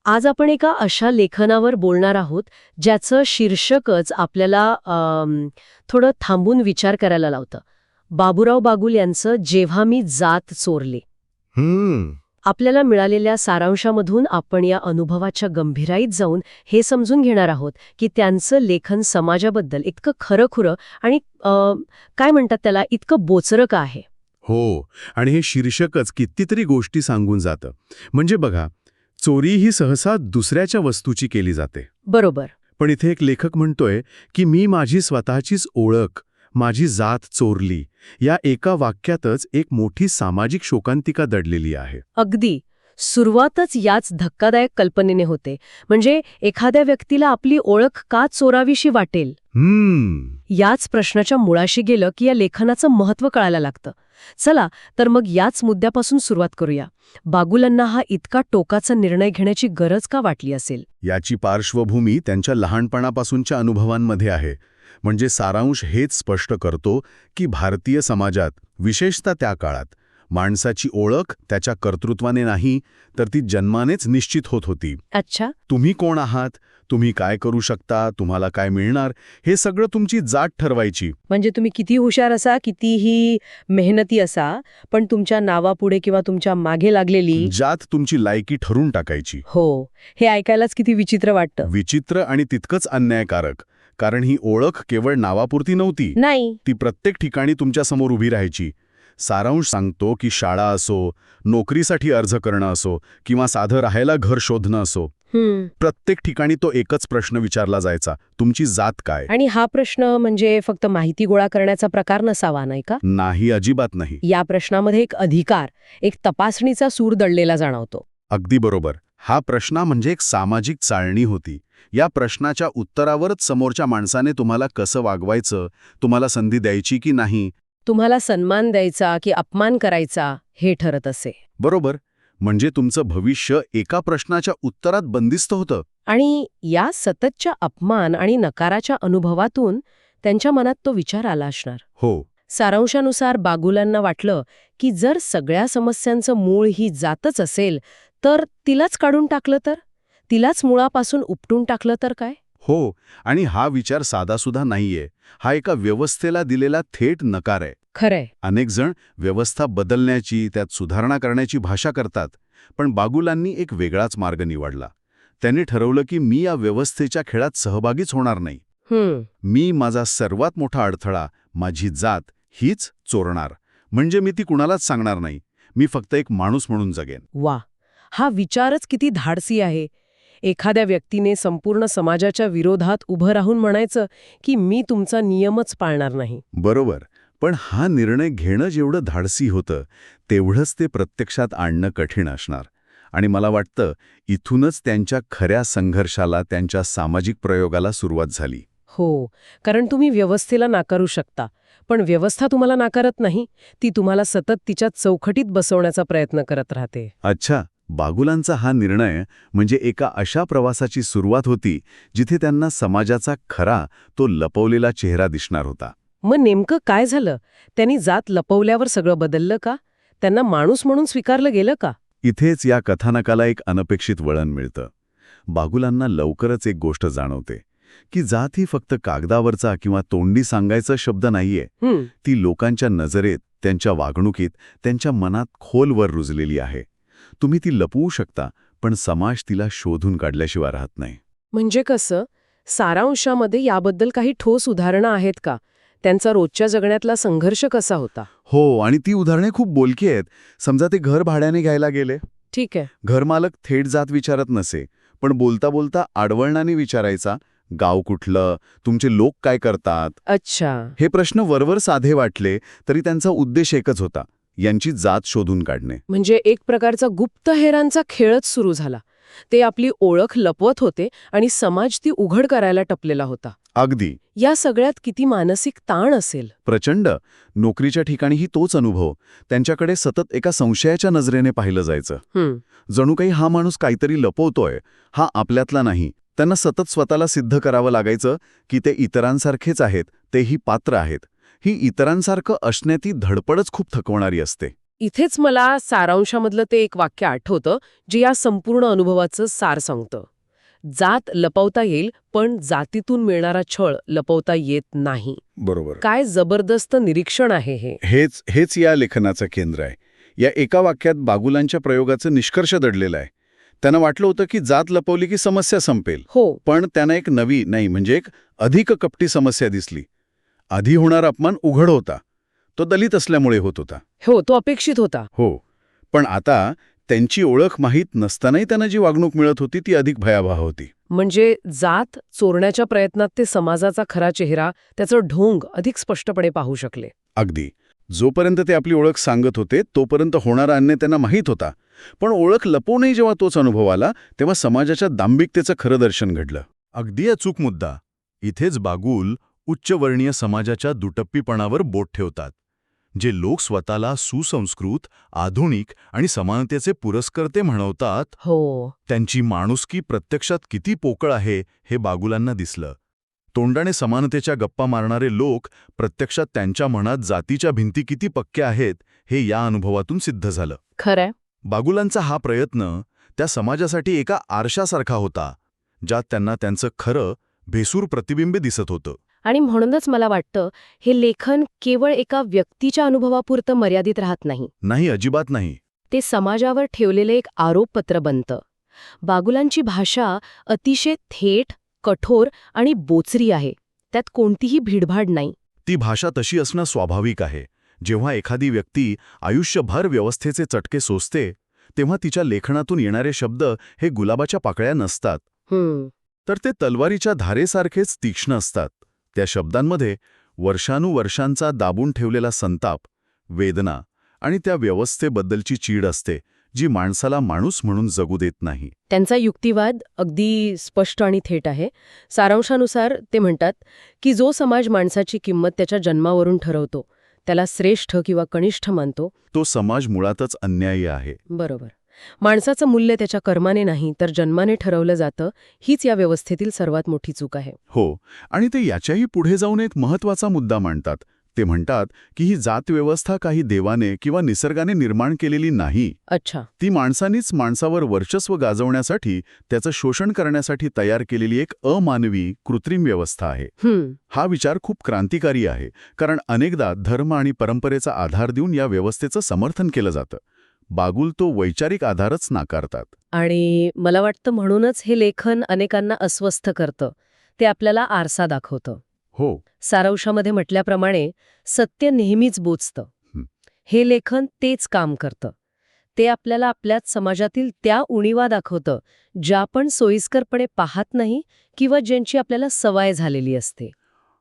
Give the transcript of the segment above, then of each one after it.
आज आपण एका अशा लेखनावर बोलणार आहोत ज्याचं शीर्षकच आपल्याला थोडं थांबून विचार करायला लावतं. बाबूराव बागुल यांचं जेव्हा मी जात चोरली. आपल्याला मिळालेल्या सारांशामधून आपण या अनुभवाच्या गंभीराईत जाऊन हे समजून घेणार आहोत की त्यांचं लेखन समाजाबद्दल इतकं खरंखुरं आणि काय म्हणतात त्याला इतकं बोचरं का आहे. हो, आणि हे शीर्षकच कितीतरी गोष्टी सांगून जातं. म्हणजे बघा, चोरी ही सहसा दुसऱ्याच्या वस्तूची केली जाते. बरोबर. पण इथे एक लेखक म्हणतोय की मी माझी स्वतःचीच ओळख, माझी जात चोरली, या एका वाक्यातच एक मोठी सामाजिक शोकांतिका दडलेली आहे. अगदी. सुरुवातच याच धक्कादायक कल्पनेने होते. म्हणजे एखाद्या व्यक्तीला आपली ओळख का चोरावीशी वाटेल. याच प्रश्नाच्या मुळाशी गेलं की या लेखनाचं महत्त्व कळायला लागतं. चला तर मग याच मुद्द्यापासून सुरुवात करूया. बागुलांना हा इतका टोकाचा निर्णय घेण्याची गरज का वाटली असेल? याची पार्श्वभूमी त्यांच्या लहानपणापासूनच्या अनुभवांमध्ये आहे. म्हणजे सारांश हेच स्पष्ट करतो की भारतीय समाजात, विशेषतः त्या काळात, माणसाची ओळख त्याच्या कर्तृत्वाने नाही तर ती जन्मानेच निश्चित होत होती. अच्छा. तुम्ही कोण आहात, तुम्ही काय करू शकता, तुम्हाला काय मिळणार, हे सगळं तुमची जात ठरवायची. म्हणजे तुम्ही किती हुशार असा, कितीही मेहनती असा, पण तुमच्या नावापुढे किंवा तुमच्या मागे लागलेली जात तुमची लायकी ठरून टाकायची. हो, हे ऐकायलाच किती विचित्र वाटतं. विचित्र आणि तितकंच अन्यायकारक. कारण ही ओळख केवळ नावापुरती नव्हती. नाही. ती प्रत्येक ठिकाणी तुमच्यासमोर उभी राहायची. सारांश सांगतो की शाळा असो, नोकरीसाठी अर्ज करणं असो, किंवा साधं राहायला घर शोधणं असो, प्रत्येक ठिकाणी तो एकच प्रश्न विचारला जायचा, तुमची जात काय. आणि हा प्रश्न म्हणजे फक्त माहिती गोळा करण्याचा प्रकार नसावा, नाही का? नाही, अजिबात नाही. या प्रश्नामध्ये एक अधिकार, एक तपासणीचा सूर दडलेला जाणवतो. अगदी बरोबर. हा प्रश्न म्हणजे एक सामाजिक चाळणी होती. या प्रश्नाच्या उत्तरावरच समोरच्या माणसाने तुम्हाला कसं वागवायचं, तुम्हाला संधी द्यायची की नाही, तुम्हाला सन्मान द्यायचा की अपमान करायचा, हे ठरत असे. बरोबर. म्हणजे तुमचं भविष्य एका प्रश्नाच्या उत्तरात बंदिस्त होतं. आणि या सततच्या अपमान आणि नकाराच्या अनुभवातून त्यांच्या मनात तो विचार आला असणार. हो. सारांशानुसार बागुलांना वाटलं की जर सगळ्या समस्यांचं मूळ ही जातच असेल तर तिलाच काढून टाकलं तर, तिलाच मुळापासून उपटून टाकलं तर काय. हो, आणि हा विचार साधासुद्धा नाहीये. हा एका व्यवस्थेला दिलेला थेट नकार आहे. खरंय. अनेक जण व्यवस्था बदलण्याची, त्यात सुधारणा करण्याची भाषा करतात, पण बागुलांनी एक वेगळाच मार्ग निवडला. त्यांनी ठरवलं की मी या व्यवस्थेच्या खेळात सहभागीच होणार नाही. मी माझा सर्वात मोठा अडथळा, माझी जात, हीच चोरणार. म्हणजे मी ती कुणालाच सांगणार नाही. मी फक्त एक माणूस म्हणून जगेन. वा, हा विचारच किती धाडसी आहे. एखाद्या व्यक्तीने संपूर्ण समाजाच्या विरोधात उभं राहून म्हणायचं की मी तुमचा नियमच पाळणार नाही. बरोबर. पण हा निर्णय घेणं जेवढं धाडसी होतं, तेवढंच ते प्रत्यक्षात आणणं कठीण असणार. आणि मला वाटतं इथूनच त्यांच्या खऱ्या संघर्षाला, त्यांच्या सामाजिक प्रयोगाला सुरुवात झाली. हो, कारण तुम्ही व्यवस्थेला नाकारू शकता, पण व्यवस्था तुम्हाला नाकारत नाही. ती तुम्हाला सतत तिच्या चौकटीत बसवण्याचा प्रयत्न करत राहते. अच्छा. बागुलांचा हा निर्णय म्हणजे एका अशा प्रवासाची सुरुवात होती जिथे त्यांना समाजाचा खरा, तो लपवलेला चेहरा दिसणार होता. मग नेमकं काय झालं? त्यांनी जात लपवल्यावर सगळं बदललं का? त्यांना माणूस म्हणून स्वीकारलं गेलं का? इथेच या कथानकाला एक अनपेक्षित वळण मिळतं. बागुलांना लवकरच एक गोष्ट जाणवते की जात ही फक्त कागदावरचा किंवा तोंडी सांगायचा शब्द नाहीये. ती लोकांच्या नजरेत, त्यांच्या वागणुकीत, त्यांच्या मनात खोलवर रुजलेली आहे. तुम्ही ती लपवू शकता, पण समाज तिला शोधून काढल्याशिवाय राहत नाही. म्हणजे कसं? सारांशामध्ये याबद्दल काही ठोस उदाहरणं आहेत का? त्यांचा रोजच्या जगण्यातला संघर्ष कसा होता? हो, आणि ती उदाहरणे खूप बोलकी आहेत. समजा ते घर भाड्याने घ्यायला गेले. ठीक आहे. घरमालक थेट जात विचारत नसे, पण बोलता बोलता आडवळणाने विचारायचा, गाव कुठलं, तुमचे लोक काय करतात. अच्छा. हे प्रश्न वरवर साधे वाटले तरी त्यांचा उद्देश एकच होता, यांची जात शोधून काढणे. म्हणजे एक प्रकारचा गुप्तहेरांचा खेळच सुरू झाला. ते आपली ओळख लपवत होते आणि समाज ती उघड करायला टपलेला होता. अगदी. या सगळ्यात किती मानसिक ताण असेल. प्रचंड. नोकरीच्या ठिकाणीही तोच अनुभव. त्यांच्याकडे सतत एका संशयाच्या नजरेने पाहिलं जायचं. जणू काही हा माणूस काहीतरी लपवतोय, हा आपल्यातला नाही. त्यांना सतत स्वतःला सिद्ध करावं लागायचं की ते इतरांसारखेच आहेत, तेही पात्र आहेत. ही इतरांसारखं असण्याची धडपडच खूप थकवणारी असते. इथेच मला सारांशामधलं ते एक वाक्य आठवतं जे या संपूर्ण अनुभवाचं सार सांगतं. जात लपवता येईल, पण जातीतून मिळणारा छळ लपवता येत नाही. बरोबर. काय जबरदस्त निरीक्षण आहे हे. हेच या लेखनाचं केंद्र आहे. या एका वाक्यात बागुलांच्या प्रयोगाचं निष्कर्ष दडलेला आहे. त्यांना वाटलं होतं की जात लपवली की समस्या संपेल. हो. पण त्यांना एक नवी नाही म्हणजे एक अधिक कपटी समस्या दिसली. आधी होणारा अपमान उघड होता. तो दलित असल्यामुळे होत होता. हो, तो अपेक्षित होता. हो. पण आता त्यांची ओळख माहीत नसतानाही त्यांना जी वागणूक मिळत होती ती अधिक भयावह होती. म्हणजे जात चोरण्याच्या प्रयत्नात ते समाजाचा खरा चेहरा, त्याचं ढोंग अधिक स्पष्टपणे पाहू शकले. अगदी. जोपर्यंत ते आपली ओळख सांगत होते तोपर्यंत होणारा अन्याय त्यांना माहीत होता. पण ओळख लपवूनही जेव्हा तोच अनुभव आला तेव्हा समाजाच्या दांभिकतेचं खरं दर्शन घडलं. अगदी अचूक मुद्दा. इथेच बागुल उच्चवर्णीय समाजाच्या दुटप्पीपणावर बोट ठेवतात. जे लोक स्वतःला सुसंस्कृत, आधुनिक आणि समानतेचे पुरस्कर्ते म्हणवतात, हो. त्यांची माणुसकी प्रत्यक्षात किती पोकळ आहे हे बागुलांना दिसलं. तोंडाने समानतेच्या गप्पा मारणारे लोक प्रत्यक्षात त्यांच्या मनात जातीच्या भिंती किती पक्क्या आहेत हे या अनुभवातून सिद्ध झालं. खरंय. बागुलांचा हा प्रयत्न त्या समाजासाठी एका आरशासारखा होता, ज्यात त्यांना त्यांचं खरं, भेसूर प्रतिबिंब दिसत होतं. आणि म्हणूनच मला वाटतं हे लेखन केवळ एका व्यक्तीच्या अनुभवापुरतं मर्यादित राहत नाही. नाही, अजिबात नाही. ते समाजावर ठेवलेले एक आरोपपत्र बनतं. बागुलांची भाषा अतिशय थेट, कठोर आणि बोचरी आहे. त्यात कोणतीही भीडभाड नाही. ती भाषा तशी असणं स्वाभाविक आहे. जेव्हा एखादी व्यक्ती आयुष्यभर व्यवस्थेचे चटके सोसते तेव्हा तिच्या लेखनातून येणारे शब्द हे गुलाबाच्या पाकळ्या नसतात, तर ते तलवारीच्या धारेसारखेच तीक्ष्ण असतात. त्या शब्दांमध्ये वर्षानुवर्षांचा दाबून ठेवलेला संताप, वेदना आणि त्या व्यवस्थेबद्दलची चीड असते, जी माणसाला माणूस म्हणून जगू देत नाही. त्यांचा युक्तिवाद अगदी स्पष्ट आणि थेट आहे. सारांशानुसार ते म्हणतात की जो समाज माणसाची किंमत त्याच्या जन्मावरून ठरवतो, त्याला श्रेष्ठ किंवा कनिष्ठ मानतो, तो समाज मुळातच अन्यायी आहे. बरोबर. माणसाचं मूल्य त्याच्या कर्माने नाही तर जन्माने ठरवलं जातं. हीच या व्यवस्थेतील सर्वात मोठी चूक आहे. हो, आणि ते याच्याही पुढे जाऊन एक महत्त्वाचा मुद्दा मांडतात. ते म्हणतात की ही जातव्यवस्था काही देवाने किंवा निसर्गाने निर्माण केलेली नाही. अच्छा. ती माणसांनीच माणसावर वर्चस्व गाजवण्यासाठी, त्याचं शोषण करण्यासाठी तयार केलेली एक अमानवी, कृत्रिम व्यवस्था आहे. हा विचार खूप क्रांतिकारी आहे, कारण अनेकदा धर्म आणि परंपरेचा आधार देऊन या व्यवस्थेचं समर्थन केलं जातं. बागुल तो वैचारिक आधारच नाकारतात. आणि मला वाटतं म्हणूनच हे लेखन अनेकांना अस्वस्थ करतं. ते आपल्याला आरसा दाखवतं. हो. सारांशामध्ये म्हटल्याप्रमाणे सत्य नेहमीच बोचतं. हे लेखन तेच काम करतं. ते आपल्याला आपल्याच समाजातील त्या उणीवा दाखवतं ज्या आपण सोयीस्करपणे पाहत नाही किंवा ज्यांची आपल्याला सवय झालेली असते.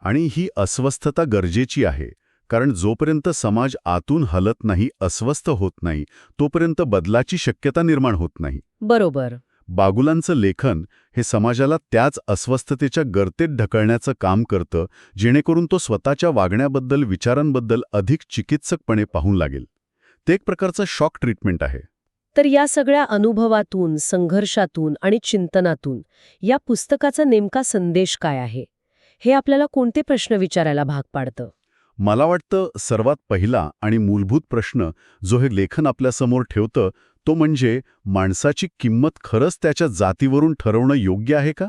आणि ही अस्वस्थता गरजेची आहे, कारण जोपर्यंत समाज आतून हलत नाही, अस्वस्थ होत नाही, तोपर्यंत बदलाची शक्यता निर्माण होत नाही. बरोबर. बागुलांचं लेखन हे समाजाला त्याच अस्वस्थतेच्या गर्तेत ढकलण्याचं काम करतं, जेणेकरून तो स्वतःच्या वागण्याबद्दल, विचारांबद्दल अधिक चिकित्सकपणे पाहून लागेल. ते एक प्रकारचं शॉक ट्रीटमेंट आहे. तर या सगळ्या अनुभवातून, संघर्षातून आणि चिंतनातून या पुस्तकाचा नेमका संदेश काय आहे? हे आपल्याला कोणते प्रश्न विचारायला भाग पाडतं? मला वाटतं सर्वात पहिला आणि मूलभूत प्रश्न जो हे लेखन आपल्यासमोर ठेवतं तो म्हणजे माणसाची किंमत खरंच त्याच्या जातीवरून ठरवणं योग्य आहे का?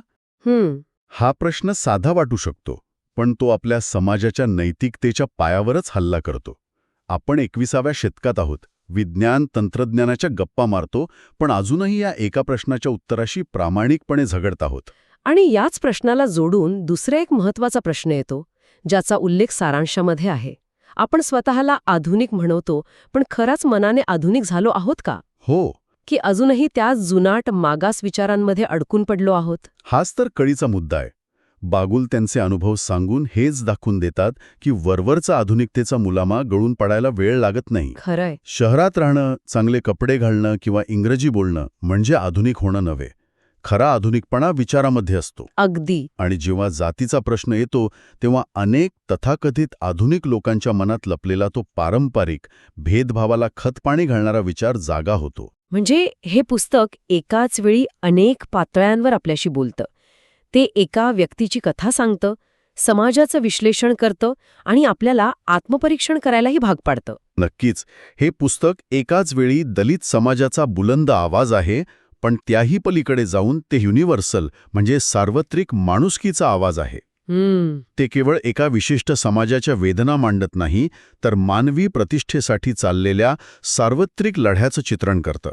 हा प्रश्न साधा वाटू शकतो, पण तो आपल्या समाजाच्या नैतिकतेच्या पायावरच हल्ला करतो. आपण 21व्या शतकात आहोत. विज्ञान, तंत्रज्ञानाच्या गप्पा मारतो, पण अजूनही या एका प्रश्नाच्या उत्तराशी प्रामाणिकपणे झगडत आहोत. आणि याच प्रश्नाला जोडून दुसरा एक महत्वाचा प्रश्न येतो, ज्याचा उल्लेख सारांशामध्ये आहे. आपण स्वतःला आधुनिक म्हणवतो, पण खराच मनाने आधुनिक झालो आहोत का? हो. की अजूनही त्या जुनाट मागास विचारांमध्ये अडकून पडलो आहोत? हाच तर कळीचा मुद्दा आहे. बागुल त्यांचे अनुभव सांगून हेच दाखवून देतात की वरवरचा आधुनिकतेचा मुलामा गळून पडायला वेळ लागत नाही. खरंय. शहरात राहणं, चांगले कपडे घालणं किंवा इंग्रजी बोलणं म्हणजे आधुनिक होणं नव्हे. खरा आधुनिकपणा विचारामध्ये असतो. अगदी. आणि जेव्हा जातीचा प्रश्न येतो तेव्हा अनेक तथाकथित आधुनिक लोकांच्या मनात लपलेला तो पारंपरिक, भेदभावाला खतपाणी घालणारा विचार जागा होतो. म्हणजे हे पुस्तक एकाच वेळी अनेक पातळ्यांवर आपल्याशी बोलतं. ते एका व्यक्तीची कथा सांगतं, समाजाचं विश्लेषण करतं आणि आपल्याला आत्मपरीक्षण करायलाही भाग पाडतं. नक्कीच. हे पुस्तक एकाच वेळी दलित समाजाचा बुलंद आवाज आहे, पण त्याही पलीकडे जाऊन ते युनिव्हर्सल म्हणजे सार्वत्रिक माणुसकीचा आवाज आहे. ते केवळ एका विशिष्ट समाजाच्या वेदना मांडत नाही, तर मानवी प्रतिष्ठेसाठी चाललेल्या सार्वत्रिक लढ्याचं चित्रण करतं.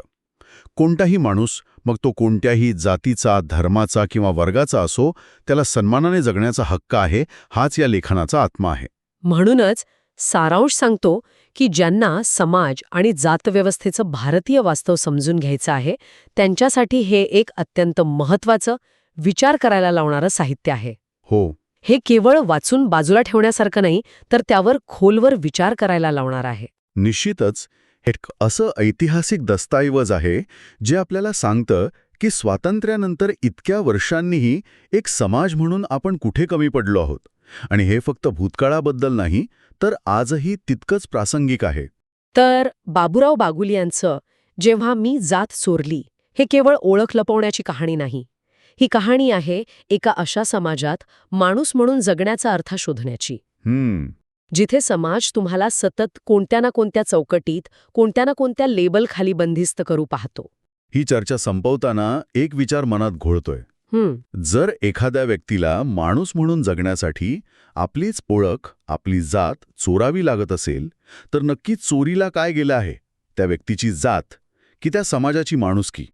कोणताही माणूस, मग तो कोणत्याही जातीचा, धर्माचा किंवा वर्गाचा असो, त्याला सन्मानाने जगण्याचा हक्क आहे, हाच या लेखनाचा आत्मा आहे. म्हणूनच सारांश सांगतो की ज्यांना समाज आणि जातव्यवस्थेचं भारतीय वास्तव समजून घ्यायचं आहे, त्यांच्यासाठी हे एक अत्यंत महत्त्वाचं, विचार करायला लावणारं साहित्य आहे. हो. हे केवळ वाचून बाजूला ठेवण्यासारखं नाही, तर त्यावर खोलवर विचार करायला लावणार आहे. निश्चितच हे एक असं ऐतिहासिक दस्तऐवज आहे जे आपल्याला सांगतं की स्वातंत्र्यानंतर इतक्या वर्षांनीही एक समाज म्हणून आपण कुठे कमी पडलो आहोत. आणि हे फक्त भूतकाळाबद्दल नाही, तर आजही तितकंच प्रासंगिक आहे. तर बाबूराव बागुल यांचं जेव्हा मी जात चोरली हे केवळ ओळख लपवण्याची कहाणी नाही. ही कहाणी आहे एका अशा समाजात माणूस म्हणून जगण्याचा अर्थ शोधण्याची, जिथे समाज तुम्हाला सतत कोणत्या ना कोणत्या चौकटीत, कोणत्या ना कोणत्या लेबलखाली बंदिस्त करू पाहतो. ही चर्चा संपवताना एक विचार मनात घोळतोय. जर एखाद्या व्यक्तीला माणूस म्हणून जगण्यासाठी आपलीच ओळख, आपली जात चोरावी लागत असेल, तर नक्की चोरीला काय गेलं आहे? त्या व्यक्तीची जात की त्या समाजाची माणुसकी?